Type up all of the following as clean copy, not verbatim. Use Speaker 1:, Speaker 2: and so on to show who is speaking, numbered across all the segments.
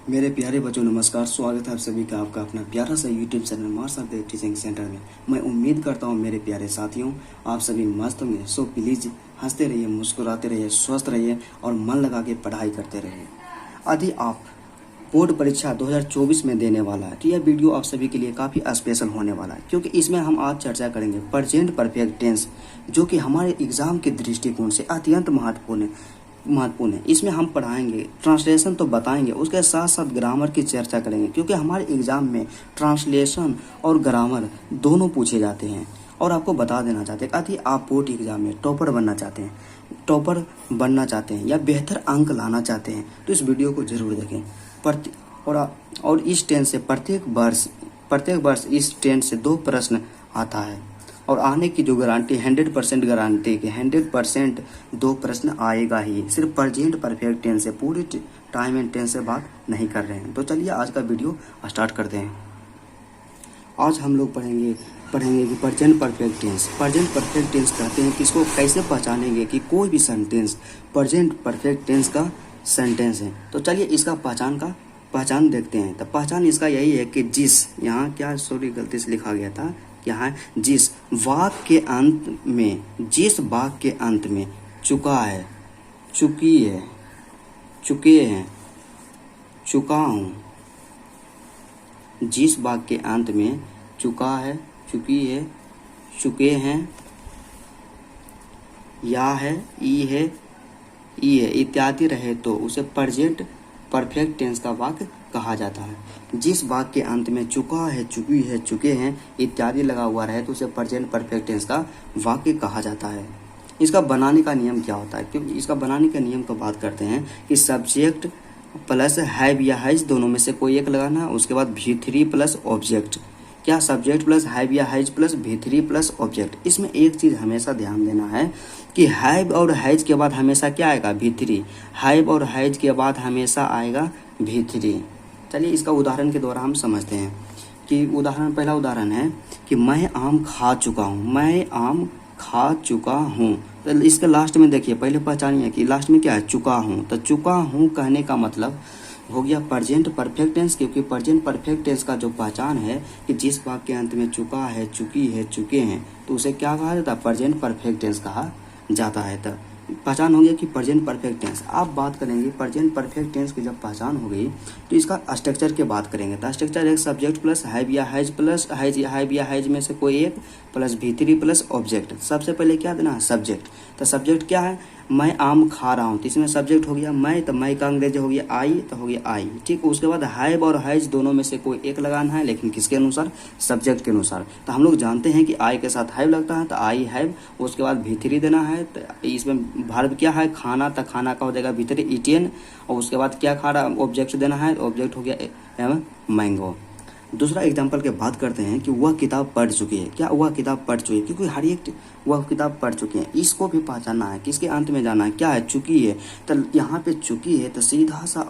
Speaker 1: मेरे प्यारे बच्चों नमस्कार। स्वागत है आप सभी का आपका अपना प्यारा सा YouTube channel Mars of the teaching centre में। मैं उम्मीद करता हूँ मेरे प्यारे साथियों आप सभी मस्त होंगे। सो प्लीज़ हंसते रहिए, मुस्कुराते रहिए, स्वस्थ रहिए और मन लगा के पढ़ाई करते रहिए। यदि आप बोर्ड परीक्षा 2024 में देने वाला है तो यह वीडियो आप सभी के लिए काफ़ी स्पेशल होने वाला है, क्योंकि इसमें हम आज चर्चा करेंगे प्रेजेंट परफेक्ट टेंस, जो कि हमारे एग्जाम के दृष्टिकोण से अत्यंत महत्वपूर्ण है। इसमें हम पढ़ाएंगे, ट्रांसलेशन तो बताएंगे, उसके साथ साथ ग्रामर की चर्चा करेंगे, क्योंकि हमारे एग्जाम में ट्रांसलेशन और ग्रामर दोनों पूछे जाते हैं। और आपको बता देना चाहते हैं यदि आप बोर्ड एग्जाम में टॉपर बनना चाहते हैं या बेहतर अंक लाना चाहते हैं तो इस वीडियो को जरूर देखें। और इस टेंस से प्रत्येक वर्ष इस टेंस से 2 प्रश्न आता है और आने की जो गारंटी 100% गारंटी कि 100% 2 प्रश्न आएगा ही। सिर्फ प्रेजेंट परफेक्ट टेंस से, पूरी टाइम एंड टेंस से बात नहीं कर रहे हैं। तो चलिए आज का वीडियो स्टार्ट करते हैं। आज हम लोग पढ़ेंगे कि present perfect tense. Present perfect tense कहते हैं कि इसको कैसे पहचानेंगे कि कोई भी सेंटेंस प्रेजेंट परफेक्ट टेंस का सेंटेंस है। तो चलिए इसका पहचान देखते हैं। तो पहचान इसका यही है कि यहाँ क्या गलती से लिखा गया था, यहाँ जिस वाक्य के अंत में चुका है, चुकी है, चुके हैं, चुका हूँ, जिस वाक्य के अंत में चुका है, चुकी है, चुके हैं, या है, ई है, इत्यादि रहे तो उसे प्रेजेंट परफेक्ट टेंस का वाक्य कहा जाता है। जिस वाक्य के अंत में चुका है, चुकी है, चुके हैं इत्यादि लगा हुआ रहे तो उसे प्रेजेंट परफेक्ट टेंस का वाक्य कहा जाता है। इसका बनाने का नियम क्या होता है, क्योंकि इसका बनाने का नियम को बात करते हैं कि सब्जेक्ट प्लस हैव या हैज दोनों में से कोई एक लगाना है। उसके बाद V3 प्लस ऑब्जेक्ट। क्या सब्जेक्ट प्लस हैव या has plus V3 plus object. इसमें एक चीज़ हमेशा ध्यान देना है कि हैव और हैज के बाद हमेशा क्या आएगा, V3। हैव और हैज के बाद हमेशा आएगा V3। चलिए इसका उदाहरण के द्वारा हम समझते हैं कि पहला उदाहरण है कि मैं आम खा चुका हूँ, मैं आम खा चुका हूँ। तो इसके लास्ट में देखिए, पहले पहचानिए कि लास्ट में क्या है, चुका हूँ। तो चुका हूँ कहने का मतलब हो गया प्रेजेंट परफेक्ट टेंस, क्योंकि प्रेजेंट परफेक्ट टेंस का जो पहचान है कि जिस वाक्य के अंत में चुका है, चुकी है, चुके हैं तो उसे क्या कहा जाता है, प्रेजेंट परफेक्ट टेंस कहा जाता है। तो पहचान हो गया कि प्रेजेंट परफेक्ट टेंस। आप बात करेंगे प्रेजेंट परफेक्ट टेंस की जब पहचान हो गई तो इसका स्ट्रक्चर की बात करेंगे। तो स्ट्रक्चर एक सब्जेक्ट प्लस हैव या हैज प्लस हैव या हैज में से कोई एक प्लस V3 प्लस ऑब्जेक्ट। सबसे पहले क्या देना है, सब्जेक्ट। तो सब्जेक्ट क्या है, मैं आम खा रहा हूँ, तो इसमें सब्जेक्ट हो गया मैं, तो मैं का अंग्रेजी हो गया आई, तो हो गया आई, ठीक। उसके बाद हैव और हैज दोनों में से कोई एक लगाना है, लेकिन किसके अनुसार, सब्जेक्ट के अनुसार। तो हम लोग जानते हैं कि आई के साथ हैव लगता है, तो आई हैव। उसके बाद V3 देना है, तो इसमें वर्ब क्या है, खाना, तो खाना का हो जाएगा V3 ईटियन। और उसके बाद क्या खा रहा, ऑब्जेक्ट देना है, ऑब्जेक्ट हो गया मैंगो। दूसरा एग्जाम्पल के बात करते हैं कि वह किताब पढ़ चुकी है। क्या वह किताब पढ़ चुकी है, क्योंकि हर एक वह किताब पढ़ चुकी है। इसको भी पहचानना है, किसके अंत में जाना है, क्या है, चुकी है। तो यहाँ पे चुकी है तो सीधा सा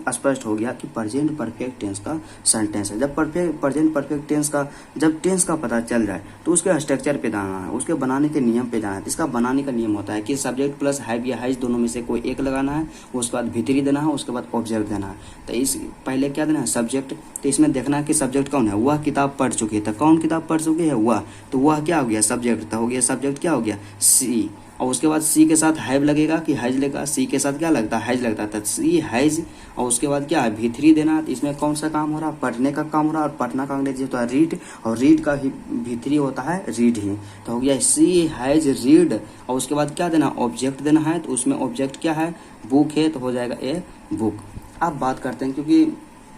Speaker 1: स्पष्ट हो गया कि प्रेजेंट परफेक्ट टेंस का सेंटेंस है। जब प्रेजेंट परफेक्ट टेंस का जब टेंस का पता चल जाए तो उसके स्ट्रक्चर पे जाना है, उसके बनाने के नियम पे जाना है। इसका बनाने का नियम होता है कि सब्जेक्ट प्लस हैव या हैज दोनों में से कोई एक लगाना है, उसके बाद V3 देना है, उसके बाद ऑब्जेक्ट देना है। तो इस पहले क्या देना है, सब्जेक्ट। तो इसमें देखना है कि सब्जेक्ट कौन है, वह किताब पढ़ चुकी है। तो कौन किताब पढ़ चुकी है, वह। तो वह क्या हो गया, सब्जेक्ट। तो हो गया सब्जेक्ट क्या हो गया, सी। और उसके बाद सी के साथ हैव लगेगा कि हैज लगेगा, सी के साथ क्या लगता है, हैज लगता है। तो सी हैज। और उसके बाद क्या है, V3 देना। तो इसमें कौन सा काम हो रहा है, पढ़ने का काम हो रहा है। और पढ़ना का अंग्रेजी होता है रीड, और रीड का ही V3 होता है रीड ही। तो हो गया सी हैज रीड। और उसके बाद क्या देना, ऑब्जेक्ट देना है। तो उसमें ऑब्जेक्ट क्या है, बुक है, तो हो जाएगा ए बुक। अब बात करते हैं, क्योंकि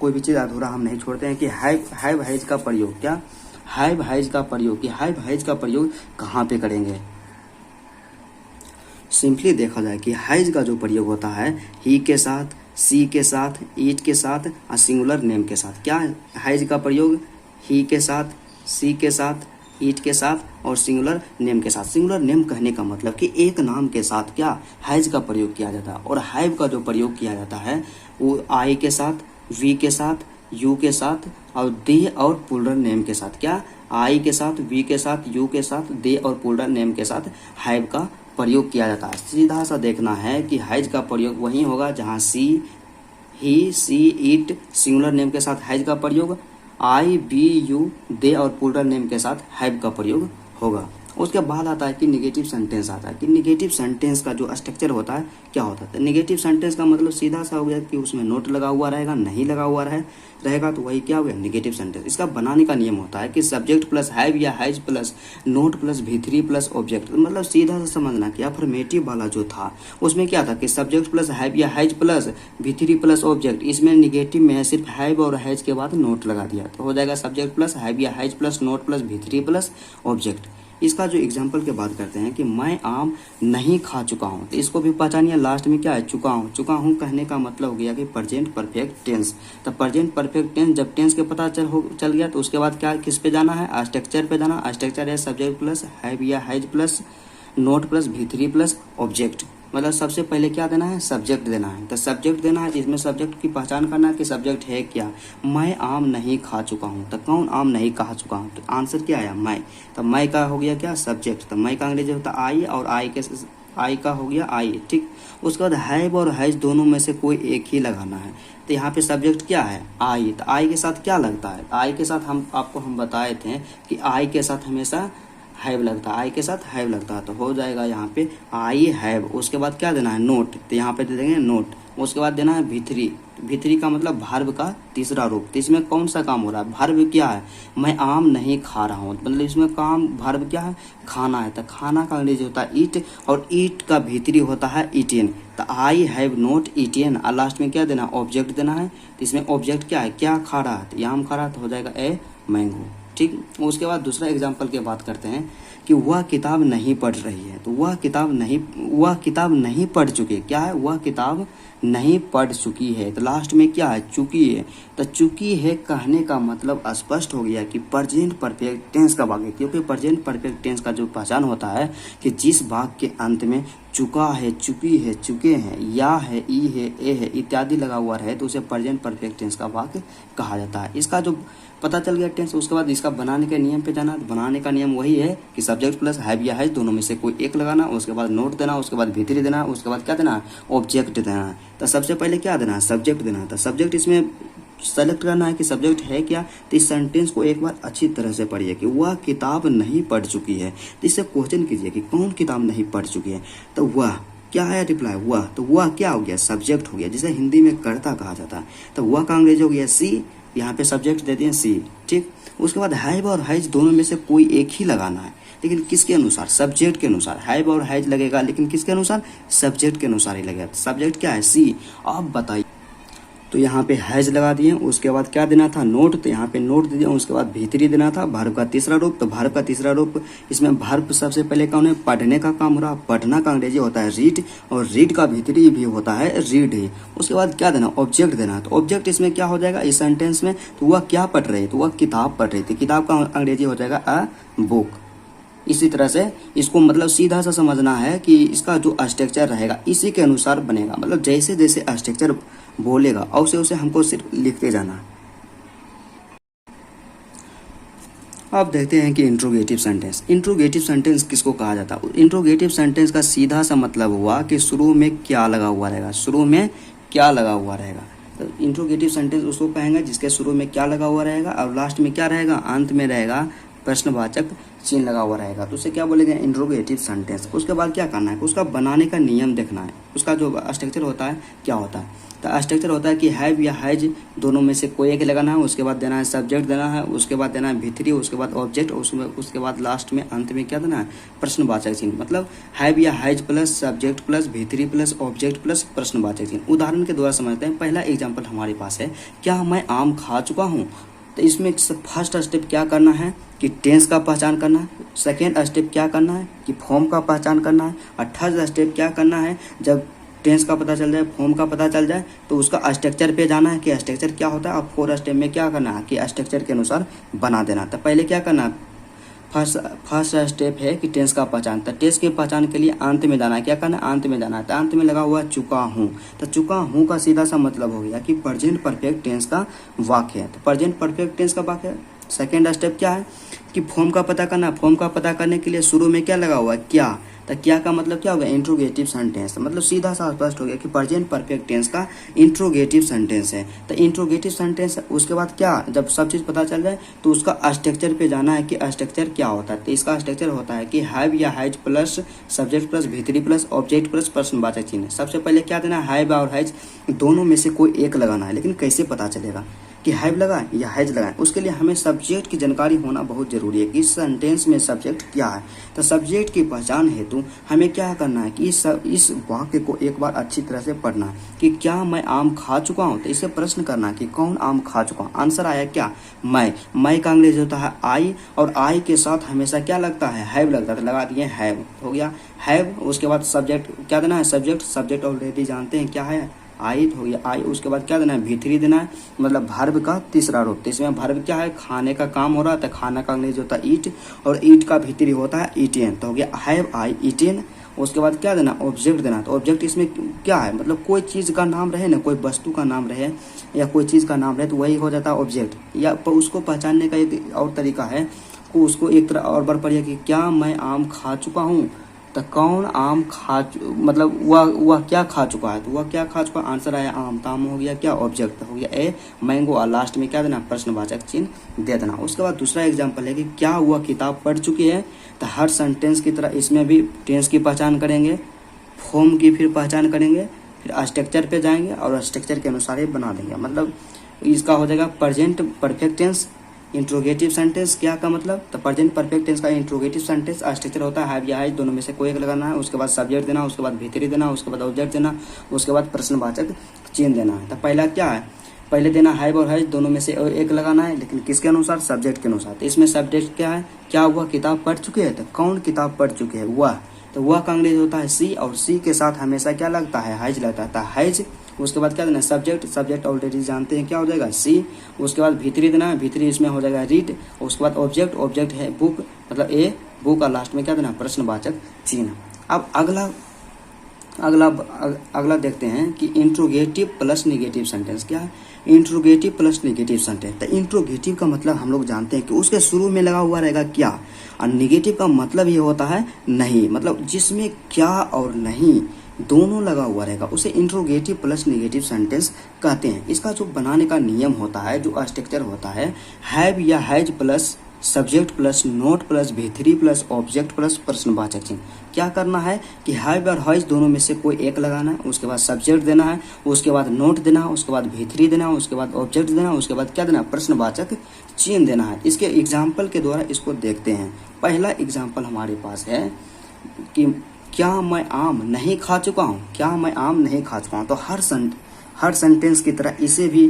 Speaker 1: कोई भी चीज़ अधूरा हम नहीं छोड़ते हैं, कि हैव हैज का प्रयोग, क्या हैव हैज का प्रयोग, कि हैव हैज का प्रयोग कहाँ पे करेंगे। सिंपली देखा जाए कि हैज का जो प्रयोग होता है ही के साथ, सी के साथ, ईट के साथ और सिंगुलर नेम के साथ। क्या हैज का प्रयोग, ही के साथ, सी के साथ, ईट के साथ और सिंगुलर नेम के साथ। सिंगुलर नेम कहने का मतलब कि एक नाम के साथ क्या हैज का प्रयोग किया जाता है। और हैव का जो प्रयोग किया जाता है वो आई के साथ, वी के साथ, यू के साथ और दे और प्लूरल नेम के साथ। क्या आई के साथ, वी के साथ, यू के साथ, दे और प्लूरल नेम के साथ हैव का प्रयोग किया जाता है। सीधा सा देखना है कि हैज का प्रयोग वहीं होगा जहाँ सी, ही, सी, इट सिंगुलर नेम के साथ हैज का प्रयोग, आई, बी, यू, दे और प्लूरल नेम के साथ हैव का प्रयोग होगा। उसके बाद आता है कि निगेटिव सेंटेंस आता है कि निगेटिव सेंटेंस का जो स्ट्रक्चर होता है क्या होता है। तो निगेटिव सेंटेंस का मतलब सीधा सा हो गया कि उसमें नोट लगा हुआ रहेगा, नहीं लगा हुआ रहेगा तो वही क्या हो गया निगेटिव सेंटेंस। इसका बनाने का नियम होता है कि सब्जेक्ट प्लस हैव या has plus note plus V3 plus object. मतलब सीधा सा समझना कि अफर्मेटिव वाला जो था उसमें क्या था कि सब्जेक्ट प्लस हैव या has plus V3 plus object. इसमें निगेटिव में सिर्फ हैव और हैज के बाद नोट लगा दिया तो हो जाएगा सब्जेक्ट प्लस हैव या has plus note plus V3 plus object. इसका जो एग्जाम्पल की बात करते हैं कि मैं आम नहीं खा चुका हूँ, तो इसको भी पहचानिए लास्ट में क्या है चुका हूँ। चुका हूँ कहने का मतलब हो गया कि प्रेजेंट परफेक्ट टेंस। तो प्रेजेंट परफेक्ट टेंस जब टेंस के पता चल गया तो उसके बाद क्या किस पे जाना है स्ट्रक्चर पे जाना। स्ट्रक्चर है सब्जेक्ट प्लस हैव या has plus note plus V3 plus object. मतलब सबसे पहले क्या देना है सब्जेक्ट देना है। तो सब्जेक्ट देना है इसमें सब्जेक्ट की पहचान करना है कि सब्जेक्ट है क्या। मैं आम नहीं खा चुका हूँ तो कौन आम नहीं खा चुका हूँ, तो आंसर क्या आया मैं। तो मैं का हो गया क्या सब्जेक्ट। तो मैं का अंग्रेजी होता है आई और आई का हो गया आई। ठीक, उसके बाद हैव और हैज दोनों में से कोई एक ही लगाना है। तो यहाँ पे सब्जेक्ट क्या है आई। तो आई के साथ क्या लगता है, आई के साथ हम बताए थे कि आई के साथ हमेशा हैव लगता है, आई के साथ हैव लगता है। तो हो जाएगा यहाँ पे आई हैव। उसके बाद क्या देना है नोट, तो यहाँ पे दे देंगे नोट। उसके बाद देना है V3 का मतलब भार्ब का तीसरा रूप। तो इसमें कौन सा काम हो रहा है भार्ब क्या है मैं आम नहीं खा रहा हूँ, मतलब इसमें काम भार्ब क्या है खाना है। तो खाना का अंग्रेजी होता है ईट और ईट का V3 होता है ईटेन। तो आई हैव नोट ईटेन और लास्ट में क्या देना ऑब्जेक्ट देना है। तो इसमें ऑब्जेक्ट क्या है क्या खा रहा है, तो आम खा रहा है तो हो जाएगा ए मैंगो। ठीक, उसके बाद दूसरा एग्जाम्पल की बात करते हैं कि वह किताब नहीं पढ़ रही है। तो वह किताब नहीं पढ़ चुकी है। क्या है वह किताब नहीं पढ़ चुकी है। तो लास्ट में क्या है चुकी है। तो चुकी है कहने का मतलब स्पष्ट हो गया कि प्रेजेंट परफेक्ट टेंस का वाक्य, क्योंकि प्रेजेंट परफेक्ट टेंस का जो पहचान होता है कि जिस वाक्य के अंत में चुका है, चुकी है, चुके हैं, या है, ई है, ए है इत्यादि लगा हुआ रहे तो उसे प्रेजेंट परफेक्ट टेंस का वाक्य कहा जाता है। इसका जो पता चल गया टेंस, उसके बाद इसका बनाने के नियम पे जाना। तो बनाने का नियम वही है कि सब्जेक्ट प्लस हैव या हैज दोनों में से कोई एक लगाना, उसके बाद नोट देना, उसके बाद V3 देना, उसके बाद क्या देना ऑब्जेक्ट देना। तो सबसे पहले क्या देना है सब्जेक्ट देना। तो सब्जेक्ट इसमें सेलेक्ट करना है कि सब्जेक्ट है क्या। तो इस सेंटेंस को एक बार अच्छी तरह से पढ़िए कि वह किताब नहीं पढ़ चुकी है। तो इससे क्वेश्चन कीजिए कि कौन किताब नहीं पढ़ चुकी है। तो वह क्या है रिप्लाई वह। तो वह क्या हो गया सब्जेक्ट हो गया, जिसे हिंदी में कर्ता कहा जाता है। तो वह का अंग्रेजी हो गया सी, यहाँ पे सब्जेक्ट दे दिए सी। ठीक, उसके बाद हैव और हैज दोनों में से कोई एक ही लगाना है, लेकिन किसके अनुसार सब्जेक्ट के अनुसार। हैव और हैज लगेगा लेकिन किसके अनुसार सब्जेक्ट के अनुसार ही लगेगा। सब्जेक्ट क्या है सी। अब बताइए, तो यहाँ पे हैज लगा दिए, उसके बाद क्या देना था नोट। तो यहाँ पे नोट दे दिया, उसके बाद V3 देना था भार्ब का तीसरा रूप। तो भार्ब का तीसरा रूप इसमें भार्ब सबसे पहले कौन है पढ़ने का काम हो रहा। पढ़ना का अंग्रेजी होता है रीड और रीड का V3 भी होता है रीड ही। उसके बाद क्या देना ऑब्जेक्ट देना। तो ऑब्जेक्ट इसमें क्या हो जाएगा इस सेंटेंस में, तो वह क्या पढ़ रही है, तो वह किताब पढ़ रही थी। किताब का अंग्रेजी हो जाएगा अ बुक। इसी तरह से इसको मतलब सीधा सा समझना है कि इसका जो स्ट्रक्चर रहेगा इसी के अनुसार बनेगा। मतलब जैसे जैसे स्ट्रक्चर बोलेगा और उसे हमको सिर्फ लिखते जाना है। अब देखते हैं कि इंट्रोगेटिव सेंटेंस। इंट्रोगेटिव सेंटेंस किसको कहा जाता है। इंट्रोगेटिव सेंटेंस का सीधा सा मतलब हुआ कि शुरू में क्या लगा हुआ रहेगा, शुरू में क्या लगा हुआ रहेगा। तो इंट्रोगेटिव सेंटेंस उसको कहेंगे जिसके शुरू में क्या लगा हुआ रहेगा और लास्ट में क्या रहेगा अंत में रहेगा प्रश्नवाचक चिन्ह लगा हुआ रहेगा, तो उसे क्या बोलेंगे इंट्रोगेटिव सेंटेंस। उसके बाद क्या करना है उसका बनाने का नियम देखना है। उसका जो स्ट्रक्चर होता है क्या होता है, तो स्ट्रक्चर होता है कि हैव या हैज दोनों में से कोई एक लगाना है, उसके बाद देना है सब्जेक्ट देना है, उसके बाद देना है V3, उसके बाद ऑब्जेक्ट, उसके बाद लास्ट में अंत में क्या देना है प्रश्नवाचक चिन्ह। मतलब हैव या has plus subject plus V3 plus object plus प्रश्नवाचक चिन्ह। उदाहरण के द्वारा समझते हैं। पहला एग्जाम्पल हमारे पास है, क्या मैं आम खा चुका हूँ। तो इसमें फर्स्ट स्टेप क्या करना है कि टेंस का पहचान करना है। सेकेंड स्टेप क्या करना है कि फॉर्म का पहचान करना है। और थर्ड स्टेप क्या करना है जब टेंस का पता चल जाए फॉर्म का पता चल जाए तो उसका स्ट्रक्चर पे जाना है कि स्ट्रक्चर क्या होता है। और फोर्थ स्टेप में क्या करना है कि स्ट्रक्चर के अनुसार बना देना। तो पहले क्या करना है फर्स्ट स्टेप है कि टेंस का पहचान। तो टेंस के पहचान के लिए अंत में जाना है। क्या करना है अंत में जाना है। तो अंत में लगा हुआ चुका हूँ। तो चुका हूँ का सीधा सा मतलब हो गया कि प्रेजेंट परफेक्ट टेंस का वाक्य है। तो प्रेजेंट परफेक्ट टेंस का वाक्य सेकेंड स्टेप क्या है कि फॉर्म का पता करना, फॉर्म का पता करने के लिए शुरू में क्या लगा हुआ है, क्या। तो क्या का मतलब क्या होगा, इंट्रोगेटिव सेंटेंस। मतलब सीधा सा स्पष्ट हो गया कि प्रेजेंट परफेक्ट टेंस का इंट्रोगेटिव सेंटेंस है। तो इंट्रोगेटिव सेंटेंस उसके बाद क्या, जब सब चीज़ पता चल जाए तो उसका स्ट्रक्चर पे जाना है कि स्ट्रक्चर क्या होता है। तो इसका स्ट्रक्चर होता है कि हैव या has plus subject plus V3 plus object plus प्रश्नवाचक चिन्ह। सबसे पहले क्या देना है, हैव और हैज दोनों में से कोई एक लगाना है। लेकिन कैसे पता चलेगा कि हैव लगाएं या हैज लगाएं, उसके लिए हमें सब्जेक्ट की जानकारी होना बहुत जरूरी है कि इस सेंटेंस में सब्जेक्ट क्या है। तो सब्जेक्ट की पहचान हेतु हमें क्या करना है कि इस वाक्य को एक बार अच्छी तरह से पढ़ना है कि क्या मैं आम खा चुका हूँ। तो इसे प्रश्न करना है कि कौन आम खा चुका हूँ। आंसर आया क्या, मैं का अंग्रेजी होता है आई, और आई के साथ हमेशा क्या लगता है, हैव लगता है। तो लगा दिए हैव, हो गया हैव। उसके बाद सब्जेक्ट क्या देना है, सब्जेक्ट ऑलरेडी जानते हैं क्या है, आई हो गया आई। उसके बाद क्या देना है, V3 देना है, मतलब वर्ब का तीसरा रूप। तो इसमें वर्ब क्या है, खाने का काम हो रहा है। तो खाना का अंग्रेजी होता है ईट, और ईट का V3 होता है ईटेन। तो हो गया हैव आई ईटेन। उसके बाद क्या देना, ऑब्जेक्ट देना। तो ऑब्जेक्ट इसमें क्या है, मतलब कोई चीज़ का नाम रहे ना, कोई वस्तु का नाम रहे या कोई चीज़ का नाम रहे तो वही हो जाता है ऑब्जेक्ट। या उसको पहचानने का एक और तरीका है, उसको एक तरह और बार पढ़िए कि क्या मैं आम खा चुका हूँ। तो कौन आम मतलब वह क्या खा चुका है। तो वह क्या खा चुका, आंसर आया आम। ताम हो गया क्या, ऑब्जेक्ट हो गया ए मैंगो। और लास्ट में क्या देना, प्रश्नवाचक चिन्ह दे देना। उसके बाद दूसरा एग्जांपल है कि क्या वह किताब पढ़ चुकी है। तो हर सेंटेंस की तरह इसमें भी टेंस की पहचान करेंगे, फॉर्म की फिर पहचान करेंगे, फिर स्ट्रक्चर पे जाएंगे और स्ट्रक्चर के अनुसार ही बना देंगे। मतलब इसका हो जाएगा present perfect tense interrogative sentence. क्या का मतलब, तो प्रेजेंट परफेक्ट टेंस का इंट्रोगेटिव सेंटेंस स्ट्रक्चर होता है हैव या हैज, दोनों में से कोई एक लगाना है। उसके बाद सब्जेक्ट देना, उसके बाद V3 देना, उसके बाद ऑब्जेक्ट देना, उसके बाद प्रश्नवाचक चिन्ह देना है। तो पहला क्या है, पहले देना हैव और हैज, दोनों में से एक लगाना है, लेकिन किसके अनुसार, सब्जेक्ट के अनुसार। तो इसमें सब्जेक्ट क्या है, क्या वह किताब पढ़ चुके हैं। तो कौन किताब पढ़ चुके हैं, वह। तो वह का अंग्रेजी होता है सी, और सी के साथ हमेशा क्या लगता है, हैज लगता है। हैज। उसके बाद क्या देना, सब्जेक्ट ऑलरेडी जानते हैं क्या हो जाएगा सी। उसके बाद V3 देना है, V3 इसमें हो जाएगा रीड। उसके बाद ऑब्जेक्ट है बुक, मतलब ए बुक। और लास्ट में क्या देना, प्रश्नवाचक चिन्ह। अब अगला देखते हैं कि इंट्रोगेटिव प्लस निगेटिव सेंटेंस क्या है। इंट्रोगेटिव प्लस निगेटिव सेंटेंस, तो इंट्रोगेटिव का मतलब हम लोग जानते हैं कि उसके शुरू में लगा हुआ रहेगा क्या, और निगेटिव का मतलब ये होता है नहीं, मतलब जिसमें क्या और नहीं दोनों लगा हुआ रहेगा उसे इंट्रोगेटिव प्लस निगेटिव सेंटेंस कहते हैं। इसका जो बनाने का नियम होता है, जो स्ट्रक्चर होता है, हैव या has plus subject plus note plus V3 plus object plus प्रश्नवाचक चिन्ह। क्या करना है कि हैव और हैज दोनों में से कोई एक लगाना है, उसके बाद सब्जेक्ट देना है, उसके बाद नोट देना है, उसके बाद V3 देना है, उसके बाद ऑब्जेक्ट देना है, उसके बाद क्या देना, प्रश्नवाचक चिन्ह देना है। इसके एग्जाम्पल के द्वारा इसको देखते हैं। पहला एग्जाम्पल हमारे पास है कि क्या मैं आम नहीं खा चुका हूँ, क्या मैं आम नहीं खा चुका हूँ। तो हर सेंटेंस की तरह इसे भी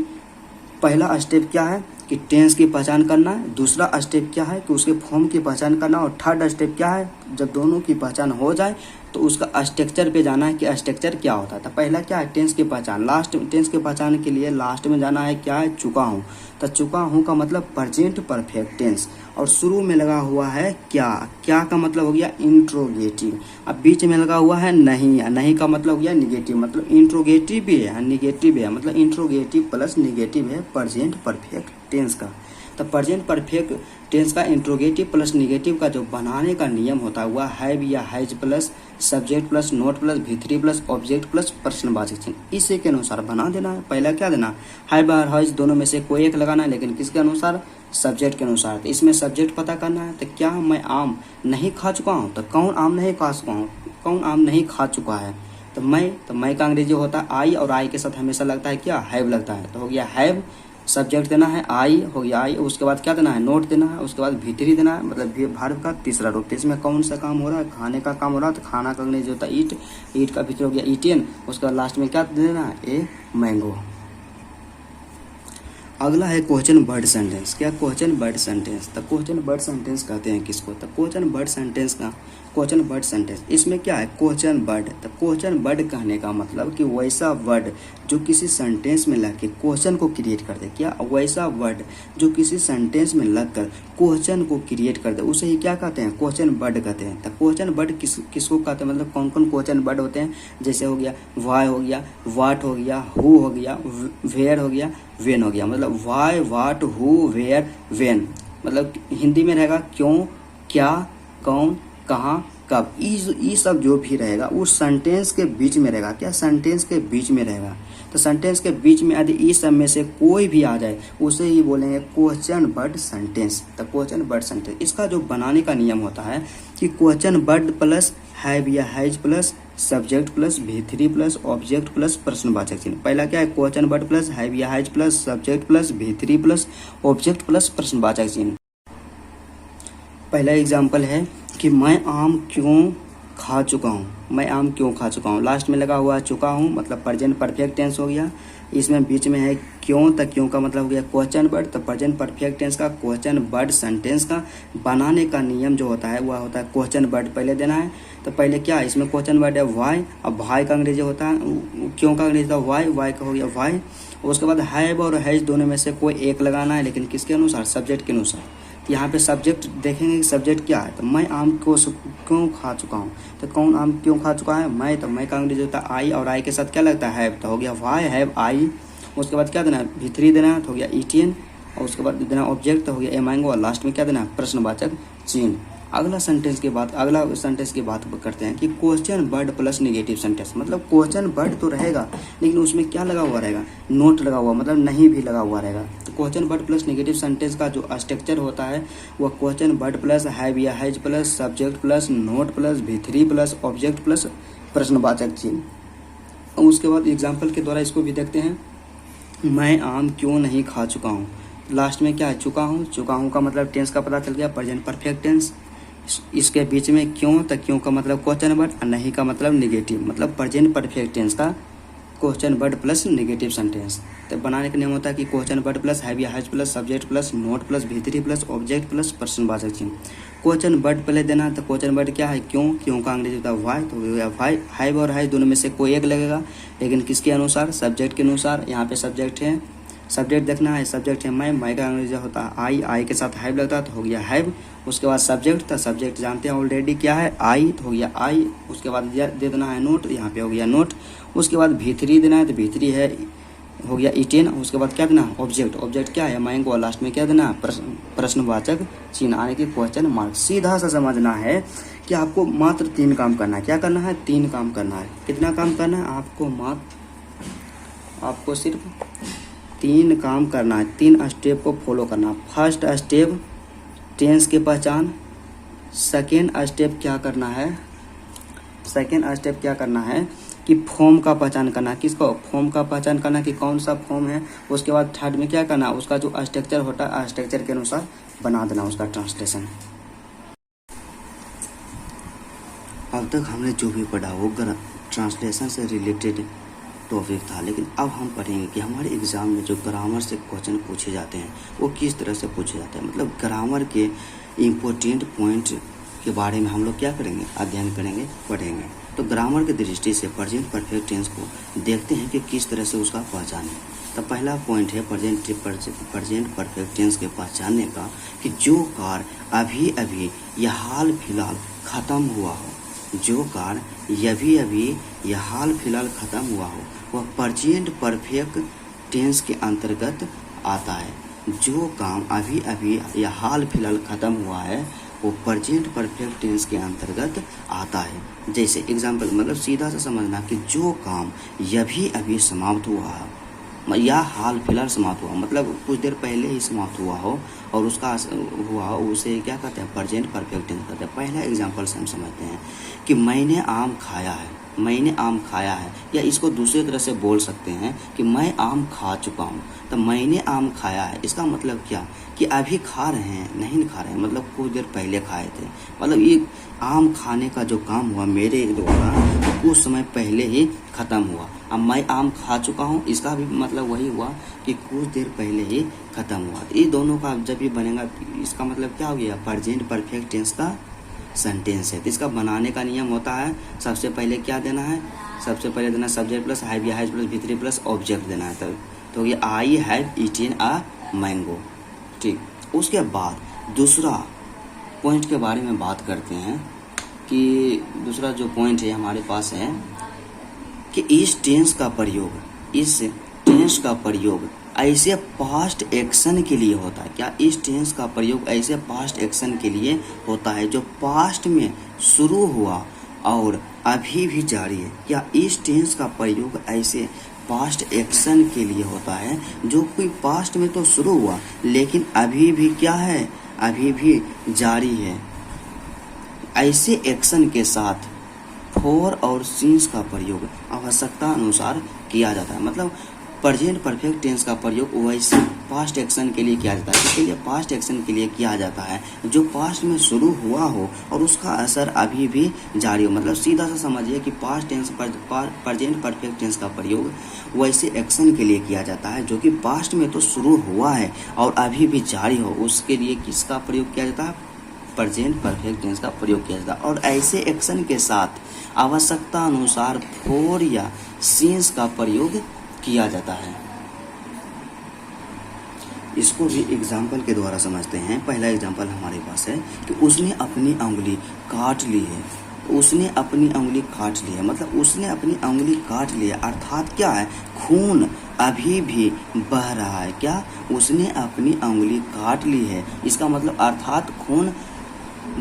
Speaker 1: पहला स्टेप क्या है कि टेंस की पहचान करना है, दूसरा स्टेप क्या है कि उसके फॉर्म की पहचान करना, और थर्ड स्टेप क्या है, जब दोनों की पहचान हो जाए तो उसका स्ट्रक्चर पे जाना है कि स्ट्रक्चर क्या होता है। तो पहला क्या है, टेंस की पहचान। टेंस की पहचान के लिए लास्ट में जाना है क्या है, चुका हूँ। तो चुका हूँ का मतलब प्रेजेंट परफेक्ट टेंस, और शुरू में लगा हुआ है क्या का मतलब हो गया इंट्रोगेटिव। अब बीच में लगा हुआ है नहीं का मतलब हो गया निगेटिव, मतलब इंट्रोगेटिव भी है निगेटिव है, मतलब इंट्रोगेटिव प्लस निगेटिव है प्रेजेंट परफेक्ट टेंस का। तो प्रेजेंट परफेक्ट टेंस का इंट्रोगेटिव प्लस निगेटिव का जो बनाने का नियम होता है वह हैव या has plus subject plus note plus V3 plus object plus प्रश्नवाचक चिन्ह, इसी के अनुसार बना देना है। पहला क्या देना, हैव और हैज दोनों में से कोई एक लगाना है, लेकिन किसके अनुसार, सब्जेक्ट के अनुसार। तो इसमें सब्जेक्ट पता करना है। तो क्या मैं आम नहीं खा चुका हूँ, तो कौन आम नहीं खा चुका हूँ, कौन आम नहीं खा चुका है। तो मैं का अंग्रेजी होता है आई, और आई के साथ हमेशा लगता है क्या, हैव लगता है। तो हो गया हैव, सब्जेक्ट देना है आई, हो गया आई। उसके बाद क्या देना है, नोट देना है, उसके बाद V3 देना है, मतलब वर्ब का तीसरा रूप। इसमें कौन सा काम हो रहा है, खाने का काम हो रहा है। तो खाना का अंग्रेजी होता है ईट का V3 हो गया ईटेन। उसके बाद लास्ट में क्या देना है, ए मैंगो। अगला है क्वेश्चन वर्ड सेंटेंस। क्या क्वेश्चन वर्ड सेंटेंस, तो क्वेश्चन वर्ड सेंटेंस कहते हैं किसको, तो क्वेश्चन वर्ड सेंटेंस का क्वेश्चन वर्ड सेंटेंस इसमें क्या है, क्वेश्चन वर्ड। तो क्वेश्चन वर्ड कहने का मतलब कि वैसा वर्ड जो किसी सेंटेंस में लग के क्वेश्चन को क्रिएट कर दे, क्या वैसा वर्ड जो किसी सेंटेंस में लग कर क्वेश्चन को क्रिएट कर दे, उसे ही क्या कहते हैं, क्वेश्चन वर्ड कहते हैं। तो क्वेश्चन वर्ड किसको कहते हैं, मतलब कौन कौन क्वेश्चन वर्ड होते हैं, जैसे हो गया वाई हो गया, वाट हो गया, हु हो गया, वेयर हो गया, वेन हो गया। मतलब why what who where when मतलब हिंदी में रहेगा क्यों, क्या, कौन, कहाँ, कब। ये सब जो भी रहेगा वो सेंटेंस के बीच में रहेगा। क्या, सेंटेंस के बीच में रहेगा। तो सेंटेंस के बीच में यदि इस सब में से कोई भी आ जाए उसे ही बोलेंगे क्वेश्चन वर्ड सेंटेंस। तो क्वेश्चन वर्ड सेंटेंस, इसका जो बनाने का नियम होता है कि क्वेश्चन वर्ड प्लस हैव या has plus subject plus V3 plus object plus प्रश्नवाचक चिन्ह। पहला क्या है, क्वेश्चन वर्ड प्लस हैव या has plus subject plus V3 plus object plus प्रश्नवाचक चिन्ह। पहला एग्जाम्पल है कि मैं आम क्यों खा चुका हूँ। मैं आम क्यों खा चुका हूँ, लास्ट में लगा हुआ चुका हूँ मतलब प्रेजेंट परफेक्ट टेंस हो गया। इसमें बीच में है क्यों, तो क्यों का मतलब हो गया क्वेश्चन वर्ड। तो प्रेजेंट परफेक्ट टेंस का क्वेश्चन वर्ड सेंटेंस का बनाने का नियम जो होता है वह होता है क्वेश्चन वर्ड पहले देना है। तो पहले क्या है, इसमें क्वेश्चन वर्ड है वाई। अब वाई का अंग्रेजी होता है, क्यों का अंग्रेजी था वाई, वाई का हो गया वाई। उसके बाद हैव और हैज दोनों में से कोई एक लगाना है, लेकिन किसके अनुसार, सब्जेक्ट के अनुसार। तो यहाँ पे सब्जेक्ट देखेंगे कि सब्जेक्ट क्या है। तो मैं आम क्यों खा चुका हूँ, तो कौन आम क्यों खा चुका है, मैं। तो मैं का अंग्रेजी होता है आई, और आई के साथ क्या लगता है हैव। तो हो गया वाई हैव आई। उसके बाद क्या देना है, V3 देना है, तो हो गया ईटियन। और उसके बाद देना ऑब्जेक्ट, तो हो गया ए मैंगो। और लास्ट में क्या देना है, प्रश्नवाचक चिन्ह। अगला सेंटेंस की बात करते हैं कि question word plus negative sentence. मतलब क्वेश्चन वर्ड तो रहेगा लेकिन उसमें क्या लगा हुआ रहेगा, नोट लगा हुआ, मतलब नहीं भी लगा हुआ रहेगा। तो question word plus negative sentence का जो स्ट्रक्चर होता है वह क्वेश्चन वर्ड प्लस हैव या has plus subject plus note plus V3 plus object plus प्रश्नवाचक चिन्ह। उसके बाद एग्जाम्पल के द्वारा इसको भी देखते हैं। मैं आम क्यों नहीं खा चुका हूँ, लास्ट में क्या है, चुका हूँ। चुका हूँ का मतलब टेंस का पता चल गया, प्रेजेंट परफेक्ट टेंस। इसके बीच में क्यों, तो क्यों का मतलब क्वेश्चन वर्ड, और नहीं का मतलब नेगेटिव, मतलब प्रेजेंट परफेक्ट टेंस का question word plus negative sentence. तो बनाने का नियम होता है कि क्वेश्चन वर्ड प्लस हैव या has plus subject plus note plus V3 plus object plus प्रश्नवाचक चिन्ह। क्वेश्चन वर्ड पहले देना, तो क्वेश्चन वर्ड क्या है, क्यों। क्यों का अंग्रेजी होता है वाई। तो वाई, हैव और हैज दोनों में से कोई एक लगेगा, लेकिन किसके अनुसार, सब्जेक्ट के अनुसार। यहाँ पे सब्जेक्ट है, सब्जेक्ट देखना है, सब्जेक्ट है मैं का अंग्रेजी होता है आई, आई के साथ हैव लगता है तो हो गया हैव। उसके बाद सब्जेक्ट, तो सब्जेक्ट जानते हैं ऑलरेडी क्या है आई, तो हो गया आई। उसके बाद दे देना है नोट, यहाँ पे हो गया नोट। उसके बाद V3 देना है, तो V3 है हो गया ईटेन। उसके बाद क्या देना, ऑब्जेक्ट, ऑब्जेक्ट क्या है मैंगो। लास्ट में क्या देना, प्रश्नवाचक चिन्ह आने की क्वेश्चन मार्क। सीधा सा समझना है कि आपको मात्र 3 काम करना है। क्या करना है, 3 काम करना है। कितना काम करना है आपको सिर्फ 3 काम करना है, 3 स्टेप को फॉलो करना। फर्स्ट स्टेप टेंस की पहचान। सेकेंड स्टेप क्या करना है, कि फॉर्म का पहचान करना। किसको, फॉर्म का पहचान करना कि कौन सा फॉर्म है। उसके बाद थर्ड में क्या करना, उसका जो स्ट्रक्चर होता है स्ट्रक्चर के अनुसार बना देना उसका ट्रांसलेशन। अब तक हमने जो भी पढ़ा वो ट्रांसलेशन से रिलेटेड टॉपिक था, लेकिन अब हम पढ़ेंगे कि हमारे एग्जाम में जो ग्रामर से क्वेश्चन पूछे जाते हैं वो किस तरह से पूछे जाते हैं। मतलब ग्रामर के इम्पोर्टेंट पॉइंट के बारे में हम लोग क्या करेंगे, अध्ययन करेंगे, पढ़ेंगे। तो ग्रामर की दृष्टि से प्रेजेंट परफेक्ट टेंस को देखते हैं कि किस तरह से उसका पहचान है। तो पहला पॉइंट है प्रेजेंट परफेक्ट टेंस के पहचानने का कि जो कार्य अभी अभी या हाल फिलहाल खत्म हुआ हो, जो कार्य अभी या हाल फिलहाल खत्म हुआ हो वह प्रेजेंट परफेक्ट टेंस के अंतर्गत आता है। जो काम अभी अभी या हाल फिलहाल खत्म हुआ है वो प्रेजेंट परफेक्ट टेंस के अंतर्गत आता है। जैसे एग्जाम्पल, मतलब सीधा सा समझना कि जो काम अभी समाप्त हुआ है या हाल फिलहाल समाप्त हुआ, मतलब कुछ देर पहले ही समाप्त हुआ हो और उसका हुआ हो, उसे क्या कहते हैं, प्रेजेंट परफेक्ट टेंस कहते हैं। पहला एग्जाम्पल से हम समझते हैं कि मैंने आम खाया है, या इसको दूसरी तरह से बोल सकते हैं कि मैं आम खा चुका हूँ। तो मैंने आम खाया है, इसका मतलब क्या कि अभी खा रहे हैं, नहीं खा रहे हैं, मतलब कुछ देर पहले खाए थे। मतलब ये आम खाने का जो काम हुआ मेरे द्वारा कुछ समय पहले ही खत्म हुआ। अब मैं आम खा चुका हूँ, इसका भी मतलब वही हुआ कि कुछ देर पहले ही खत्म हुआ। ये दोनों का जब भी बनेगा इसका मतलब क्या हो गया, प्रेजेंट परफेक्ट टेंस का सेंटेंस है। तो इसका बनाने का नियम होता है, सबसे पहले क्या देना है, सब्जेक्ट प्लस हैव या has plus V3 plus object देना है। तो ये I have eaten a mango. ठीक, उसके बाद दूसरा पॉइंट के बारे में बात करते हैं कि दूसरा जो पॉइंट है हमारे पास है कि इस टेंस का प्रयोग ऐसे पास्ट एक्शन के लिए होता है। क्या? इस टेंस का प्रयोग ऐसे पास्ट एक्शन के लिए होता है जो पास्ट में शुरू हुआ और अभी भी जारी है। क्या? इस टेंस का प्रयोग ऐसे पास्ट एक्शन के लिए होता है जो कोई पास्ट में तो शुरू हुआ लेकिन अभी भी क्या है? अभी भी जारी है। ऐसे एक्शन के साथ फॉर और सिंस का प्रयोग आवश्यकता अनुसार किया जाता है। मतलब प्रेजेंट परफेक्ट टेंस का प्रयोग वैसे पास्ट एक्शन के लिए किया जाता है। इसके लिए पास्ट एक्शन के लिए किया जाता है जो पास्ट में शुरू हुआ हो और उसका असर अभी भी जारी हो। मतलब सीधा सा समझिए कि past tense present perfect tense का प्रयोग वैसे एक्शन के लिए किया जाता है जो कि पास्ट में तो शुरू हुआ है और अभी भी जारी हो। उसके लिए किसका प्रयोग किया जाता है? प्रेजेंट परफेक्ट टेंस का प्रयोग किया जाता है। और ऐसे एक्शन के साथ आवश्यकता अनुसार फॉर या सिंस का प्रयोग किया जाता है। इसको भी एग्जाम्पल के द्वारा समझते हैं। पहला एग्जाम्पल हमारे पास है कि उसने अपनी उंगली काट ली है। उसने अपनी उंगली काट ली है मतलब उसने अपनी उंगली काट ली है अर्थात क्या है? खून अभी भी बह रहा है। क्या? उसने अपनी उंगली काट ली है, इसका मतलब अर्थात खून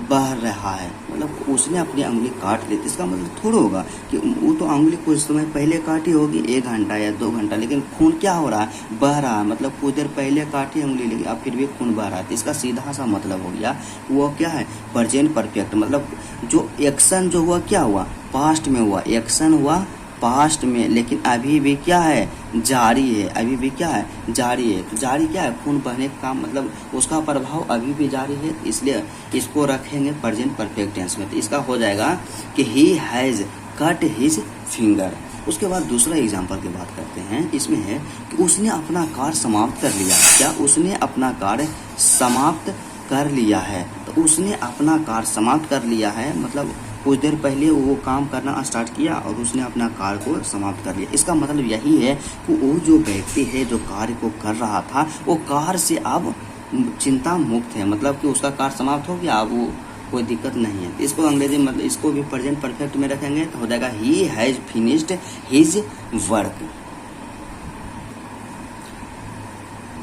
Speaker 1: बह रहा है। मतलब उसने अपनी उंगली काट ली, इसका मतलब थोड़ा होगा कि वो तो उंगली कुछ समय पहले काटी होगी, 1 घंटा या 2 घंटा, लेकिन खून क्या हो रहा है? बह रहा है। मतलब कुछ देर पहले काटी उंगली लेकिन अब फिर भी खून बह रहा है। तो इसका सीधा सा मतलब हो गया वो क्या है? Present perfect. मतलब जो एक्शन जो हुआ क्या हुआ? पास्ट में हुआ। एक्शन हुआ पास्ट में लेकिन अभी भी क्या है? जारी है। अभी भी क्या है? जारी है। तो जारी क्या है? खून बहने का मतलब उसका प्रभाव अभी भी जारी है, इसलिए इसको रखेंगे प्रेजेंट परफेक्ट टेंस में। तो इसका हो जाएगा कि he has cut his finger. उसके बाद दूसरा एग्जाम्पल की बात करते हैं। इसमें है कि उसने अपना कार्य समाप्त कर लिया। क्या? उसने अपना कार्य समाप्त कर लिया है। तो उसने अपना कार्य समाप्त कर लिया है मतलब कुछ देर पहले वो काम करना स्टार्ट किया और उसने अपना कार्य को समाप्त कर लिया। इसका मतलब यही है कि वो जो व्यक्ति है जो कार्य को कर रहा था वो कार्य से अब चिंता मुक्त है। मतलब कि उसका कार्य समाप्त हो गया, अब वो कोई दिक्कत नहीं है। इसको अंग्रेजी मतलब इसको भी प्रेजेंट परफेक्ट में रखेंगे तो हो जाएगा he has finished his work.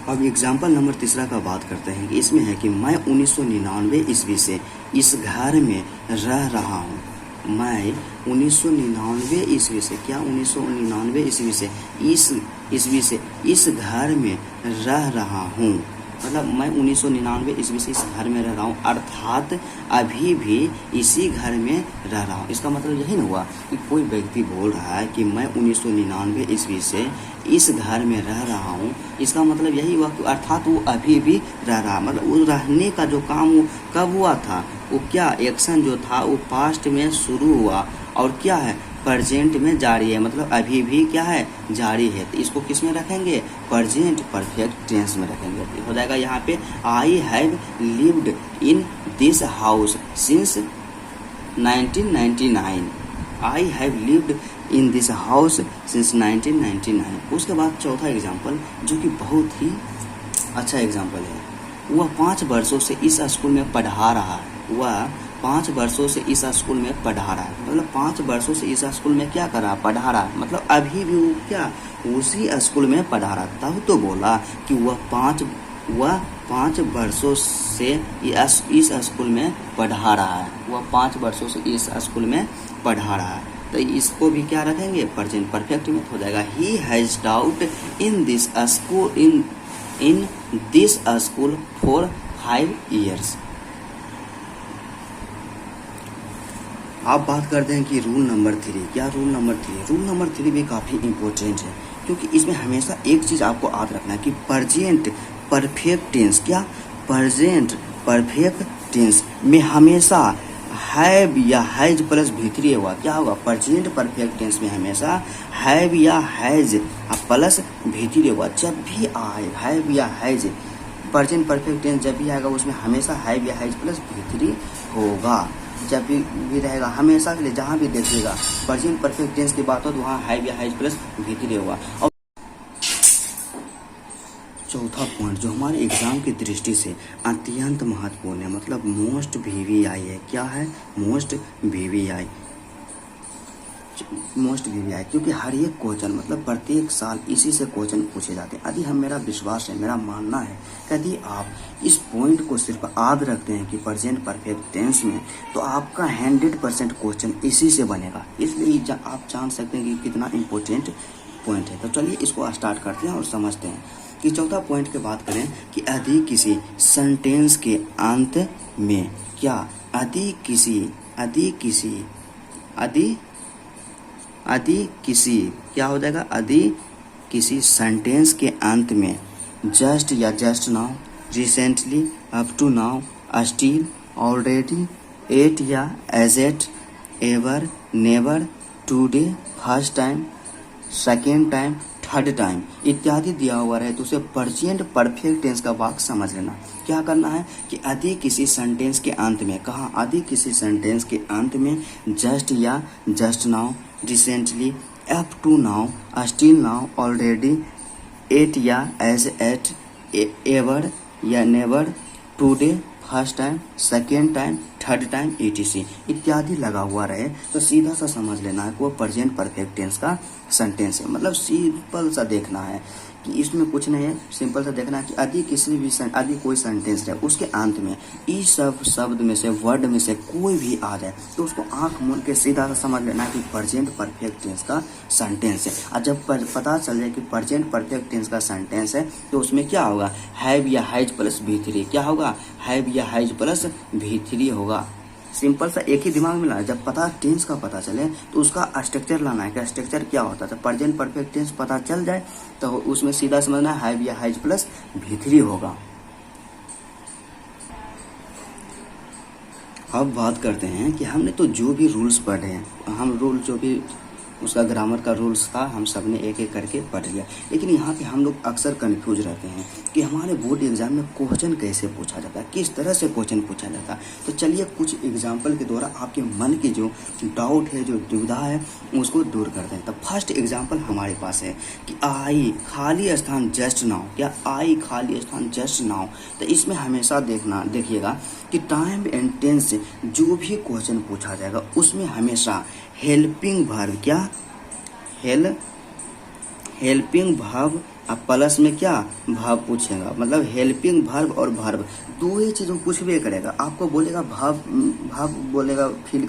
Speaker 1: अब एग्जाम्पल नंबर तीसरा का बात करते हैं कि इसमें है कि मैं 1999 ईस्वी से इस घर में रह रहा हूँ। मैं 1999 ईस्वी से क्या? 1999 ईस्वी से इस ईस्वी से इस घर में रह रहा हूँ। मतलब मैं 1999 ईस्वी से इस घर में रह रहा हूँ अर्थात अभी भी इसी घर में रह रहा हूँ। इसका मतलब यही ना हुआ कि कोई व्यक्ति बोल रहा है कि मैं 1999 ईस्वी से इस घर में रह रहा हूँ। इसका मतलब यही हुआ कि अर्थात वो अभी भी रह रहा। मतलब वो रहने का जो काम वो कब हुआ था? वो क्या एक्शन जो था वो पास्ट में शुरू हुआ और क्या है? प्रेजेंट में जारी है। मतलब अभी भी क्या है? जारी है। तो इसको किस में रखेंगे? प्रेजेंट परफेक्ट टेंस में रखेंगे। तो हो जाएगा यहाँ पे I have lived in this house since 1999। I have lived in this house since 1999। उसके बाद चौथा एग्जाम्पल जो कि बहुत ही अच्छा एग्जाम्पल है। वह 5 वर्षों से इस स्कूल में पढ़ा रहा है। वह 5 वर्षों से इस स्कूल में पढ़ा रहा है। मतलब 5 वर्षों से इस स्कूल में क्या कर रहा है? पढ़ा रहा है। मतलब अभी भी वो क्या उसी स्कूल में पढ़ा रहा। तब तो बोला कि वह 5 वर्षों से इस स्कूल में पढ़ा रहा है। वह 5 वर्षों से इस स्कूल में पढ़ा रहा है। तो इसको भी क्या रखेंगे? प्रेजेंट परफेक्ट में हो जाएगा he has taut in this school for 5 years। आप बात करते हैं कि रूल नंबर 3। क्या रूल नंबर 3? रूल नंबर 3 भी काफ़ी इंपॉर्टेंट है क्योंकि इसमें हमेशा एक चीज़ आपको याद रखना है कि प्रेजेंट परफेक्ट टेंस क्या? प्रेजेंट परफेक्ट टेंस में हमेशा हैव या हैज प्लस भीतरी हुआ क्या होगा? प्रेजेंट परफेक्ट टेंस में हमेशा हैव या हैज प्लस भीतरी हुआ। जब भी आए हैव या हैज प्रेजेंट परफेक्ट टेंस जब भी आएगा उसमें हमेशा हैव या हैज प्लस भीतरी होगा। जब भी रहेगा हमेशा के लिए जहाँ भी देखिएगा प्रेजेंट परफेक्ट टेंस की बात हो तो वहाँ हैव या हैज प्लस भीतरी होगा। और चौथा पॉइंट जो हमारे एग्जाम की दृष्टि से अत्यंत महत्वपूर्ण है मतलब मोस्ट VVI है। क्या है? Most VVI। मोस्ट वीवीआई, क्योंकि हर एक क्वेश्चन मतलब प्रत्येक साल इसी से क्वेश्चन पूछे जाते हैं। यदि हम मेरा विश्वास है, मेरा मानना है, यदि आप इस पॉइंट को सिर्फ याद रखते हैं कि प्रेजेंट परफेक्ट टेंस में, तो आपका 100% क्वेश्चन इसी से बनेगा। इसलिए आप जान सकते हैं कि कितना इम्पोर्टेंट पॉइंट है। तो चलिए इसको स्टार्ट करते हैं और समझते हैं कि चौथा पॉइंट की बात करें कि यदि किसी सेंटेंस के अंत में क्या यदि किसी क्या हो जाएगा, यदि किसी सेंटेंस के अंत में जस्ट या just now, recently, up to now, still, already, at या as at, ever, never, today, first time, second time, third time इत्यादि दिया हुआ रहे तो उसे प्रेजेंट परफेक्ट टेंस का वाक्य समझ लेना। क्या करना है कि यदि किसी सेंटेंस के अंत में, कहा यदि किसी सेंटेंस के अंत में जस्ट या just now, recently, up to now, still now, already, at या एज एट, एवर या never, today, first time, second time, third time, etc इत्यादि लगा हुआ रहे तो सीधा सा समझ लेना है कि वो प्रेजेंट परफेक्ट टेंस का सेंटेंस है। मतलब सिंपल सा देखना है कि इसमें कुछ नहीं है, सिंपल सा देखना है कि यदि कोई सेंटेंस है उसके अंत में इस सब शब्द में से, वर्ड में से कोई भी आ जाए तो उसको आंख मूंद के सीधा सा समझ लेना है कि प्रेजेंट परफेक्ट टेंस का सेंटेंस है। और जब पता चल जाए कि प्रेजेंट परफेक्ट टेंस का सेंटेंस है तो उसमें क्या होगा, हैव या हैज प्लस V3। क्या होगा, हैव या हैज प्लस V3 होगा। सिंपल सा एक ही दिमाग में लाना, जब पता टेंस का पता चले तो उसका स्ट्रक्चर लाना है कि स्ट्रक्चर क्या होता है। तो प्रेजेंट परफेक्ट टेंस पता चल जाए तो उसमें सीधा समझना है हैव या हैज प्लस V3 होगा। अब बात करते हैं कि हमने तो जो भी रूल्स पढ़े हैं, हम रूल जो भी उसका ग्रामर का रूल्स था हम सब ने एक एक करके पढ़ लिया, लेकिन यहाँ पे हम लोग अक्सर कंफ्यूज रहते हैं कि हमारे बोर्ड एग्जाम में क्वेश्चन कैसे पूछा जाता है, किस तरह से क्वेश्चन पूछा जाता है। तो चलिए कुछ एग्जाम्पल के द्वारा आपके मन की जो डाउट है, जो दुविधा है, उसको दूर करते हैं। तो फर्स्ट एग्जाम्पल हमारे पास है कि आई खाली स्थान जस्ट नाउ। क्या आई खाली स्थान जस्ट नाउ। तो इसमें हमेशा देखिएगा कि टाइम एंड टेंस से जो भी क्वेश्चन पूछा जाएगा उसमें हमेशा हेल्पिंग वर्ब, क्या हेल्पिंग वर्ब अब प्लस में क्या भाव पूछेगा, मतलब हेल्पिंग वर्ब और वर्ब दो ही चीज़ों कुछ भी करेगा। आपको बोलेगा भाव बोलेगा फिलअप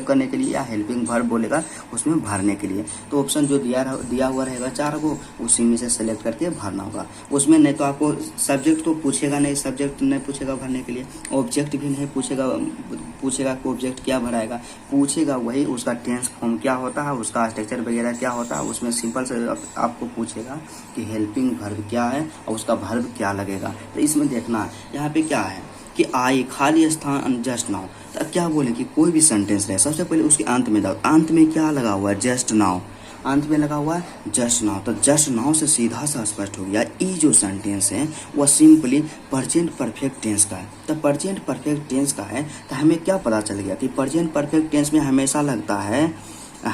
Speaker 1: करने के लिए, या हेल्पिंग वर्ब बोलेगा उसमें भरने के लिए। तो ऑप्शन जो दिया हुआ रहेगा 4 को, उसी में से सेलेक्ट करके भरना होगा। उसमें नहीं तो आपको सब्जेक्ट तो पूछेगा नहीं, सब्जेक्ट नहीं पूछेगा भरने के लिए, ऑब्जेक्ट भी नहीं पूछेगा कि ऑब्जेक्ट क्या भराएगा, पूछेगा वही उसका टेंस फॉर्म क्या होता है, उसका स्ट्रक्चर वगैरह क्या होता है। उसमें सिंपल से आपको पूछेगा कि हेल्पिंग वर्ब क्या है और उसका वर्ब क्या लगेगा। तो इसमें देखना है यहाँ पे क्या है कि आई खाली स्थान जस्ट नाउ। तो क्या बोले कि कोई भी सेंटेंस रहे, सबसे पहले उसके अंत में जाओ। अंत में क्या लगा हुआ है, जस्ट नाउ, अंत में लगा हुआ है जस्ट नाउ। तो जस्ट नाउ से सीधा सा स्पष्ट हो गया ये जो सेंटेंस है वह सिंपली प्रेजेंट परफेक्ट टेंस का है। तो प्रेजेंट परफेक्ट टेंस का है तो हमें क्या पता चल गया कि प्रेजेंट परफेक्ट टेंस में हमेशा लगता है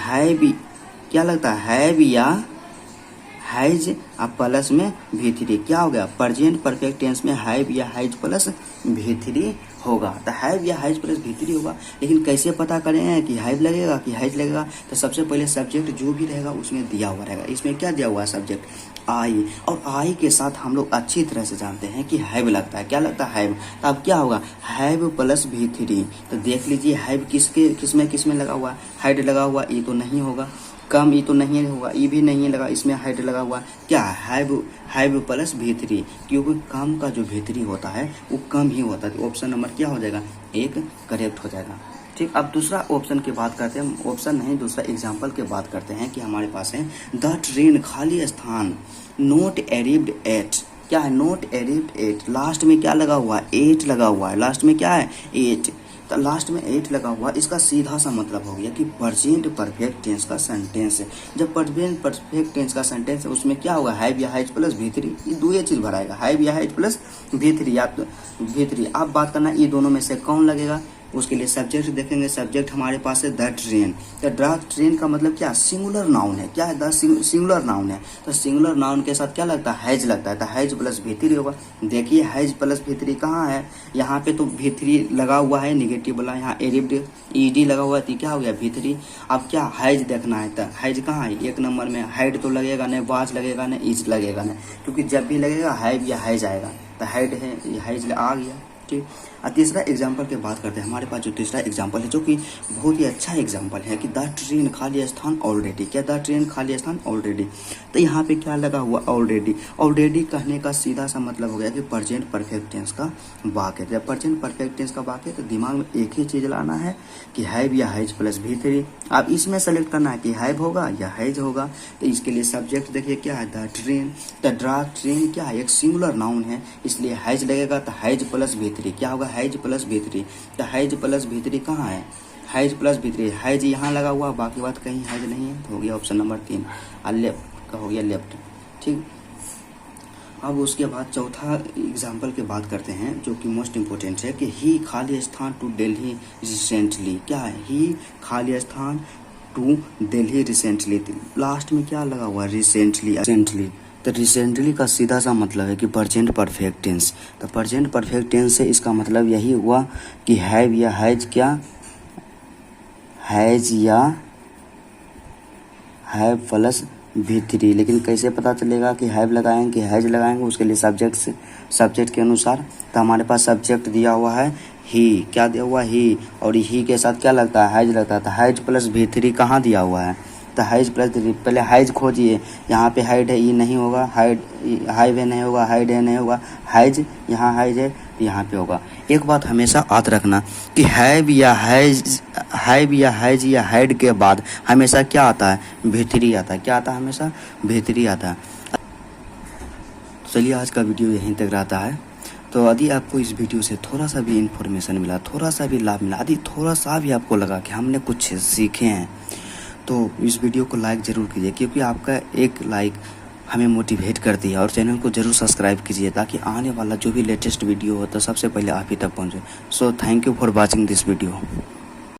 Speaker 1: हैव, क्या लगता है हैव या हैज अब प्लस में V3। क्या हो गया, प्रेजेंट परफेक्ट टेंस में हैव या हैज प्लस V3 होगा। तो हैव या हैज प्लस V3 होगा। लेकिन कैसे पता करें कि हैव लगेगा कि हैज लगेगा, तो सबसे पहले सब्जेक्ट जो भी रहेगा उसमें दिया हुआ रहेगा। इसमें क्या दिया हुआ है, सब्जेक्ट आई, और आई के साथ हम लोग अच्छी तरह से जानते हैं कि हैव लगता है। क्या लगता है, हैव। तो अब क्या होगा, हैव प्लस V3। तो देख लीजिए हैव किसमें लगा हुआ है, हाइड लगा हुआ, ये तो नहीं होगा। कम ये तो नहीं होगा, ये भी नहीं लगा, इसमें हाइड लगा हुआ क्या हैव प्लस V3, क्योंकि कम का जो V3 होता है वो कम ही होता है। तो ऑप्शन नंबर क्या हो जाएगा, 1 करेक्ट हो जाएगा। ठीक, अब दूसरा ऑप्शन की बात करते हैं, ऑप्शन नहीं दूसरा एग्जाम्पल की बात करते हैं कि हमारे पास है द ट्रेन खाली स्थान नोट अराइव्ड एट। क्या है, नोट अराइव्ड एट, लास्ट में क्या लगा हुआ है, 8 लगा हुआ है, लास्ट में क्या है 8। तो लास्ट में 8 लगा हुआ, इसका सीधा सा मतलब हो गया कि प्रेजेंट परफेक्ट टेंस का सेंटेंस है। जब प्रेजेंट परफेक्ट टेंस का सेंटेंस है उसमें क्या होगा, हैव या हैज प्लस V3, ये दो ही चीज भराएगा, हैव या हैज प्लस V3 या V3। आप बात करना ये दोनों में से कौन लगेगा, उसके लिए सब्जेक्ट देखेंगे। सब्जेक्ट हमारे पास है द ट्रेन। तो द ट्रेन का मतलब क्या, सिंगुलर नाउन है। क्या है, द सिंगुलर नाउन है। तो सिंगुलर नाउन के साथ क्या लगता है, हैज लगता है। तो हैज प्लस भी3 होगा। देखिए हैज प्लस भी3 कहाँ है, यहाँ पे तो भी3 लगा हुआ है नेगेटिव वाला, यहाँ एरिड ईडी लगा हुआ है, तो क्या हो गया भी3। अब क्या हैज देखना है, तो हैज कहाँ है, 1 नंबर में। हाइड तो लगेगा नहीं, वाज लगेगा नहीं, इज लगेगा नहीं, क्योंकि जब भी लगेगा हैव या हैज आएगा। तो हाइड है, हैज आ गया। ठीक। और तीसरा एग्जाम्पल की बात करते हैं। हमारे पास जो तीसरा एग्जाम्पल है, जो कि बहुत ही अच्छा एग्जाम्पल है कि द ट्रेन खाली स्थान ऑलरेडी। क्या, द ट्रेन खाली स्थान ऑलरेडी। तो यहाँ पे क्या लगा हुआ, ऑलरेडी। ऑलरेडी कहने का सीधा सा मतलब हो गया कि प्रेजेंट परफेक्ट टेंस का वाक्य है। जब प्रेजेंट परफेक्ट टेंस का वाक्य है तो दिमाग में एक ही चीज़ लाना है कि हैव या हैज प्लस भी3। अब इसमें सेलेक्ट करना है कि हैव होगा या हैज होगा। तो इसके लिए सब्जेक्ट देखिए क्या है, द ट्रेन। द ट्रेन क्या है, एक सिंगुलर नाउन है, इसलिए हैज लगेगा। तो हैज प्लस भी3 क्या होगा, हैज प्लस भी3। तो हैज प्लस भी3 कहाँ है, हैज प्लस भी3। हैज यहाँ लगा हुआ, बाकी बात कहीं हैज नहीं है, तो हो गया ऑप्शन नंबर 3। और लेफ्ट का हो गया लेफ्ट। ठीक। अब उसके बाद चौथा एग्जाम्पल की बात करते हैं, जो कि मोस्ट इम्पोर्टेंट है कि ही खाली स्थान टू दिल्ली रिसेंटली। क्या है, ही खाली स्थान टू दिल्ली रिसेंटली। लास्ट में क्या लगा हुआ, रिसेंटली। तो रिसेंटली का सीधा सा मतलब है कि प्रेजेंट परफेक्ट टेंस। तो प्रेजेंट परफेक्ट टेंस से इसका मतलब यही हुआ कि हैव या हैज, क्या हैज या हैव प्लस भी3। लेकिन कैसे पता चलेगा कि हैव लगाएंगे कि हैज लगाएंगे, उसके लिए सब्जेक्ट के अनुसार। तो हमारे पास सब्जेक्ट दिया हुआ है ही। क्या दिया हुआ है, ही। और ही के साथ क्या लगता है, हैज लगता है। तो हैज प्लस भी3 कहाँ दिया हुआ है, तो हैज प्लस, पहले हैज खोजिए। यहाँ पे हाइड है, ई नहीं होगा, हाइव है नहीं होगा, हाइड है नहीं होगा, हैज, यहाँ हैज है तो यहाँ पे होगा। एक बात हमेशा याद रखना कि हैव या हैज या हाइड के बाद हमेशा क्या आता है, भी3 आता है। क्या आता है, हमेशा भी3 आता है। चलिए आज का वीडियो यहीं तक रहता है। तो यदि आपको इस वीडियो से थोड़ा सा भी इन्फॉर्मेशन मिला, थोड़ा सा भी लाभ मिला, यदि थोड़ा सा भी आपको लगा कि हमने कुछ सीखे हैं, तो इस वीडियो को लाइक ज़रूर कीजिए, क्योंकि आपका एक लाइक हमें मोटिवेट करती है। और चैनल को ज़रूर सब्सक्राइब कीजिए, ताकि आने वाला जो भी लेटेस्ट वीडियो हो तो सबसे पहले आप ही तक पहुँचे। So thank you for watching this video.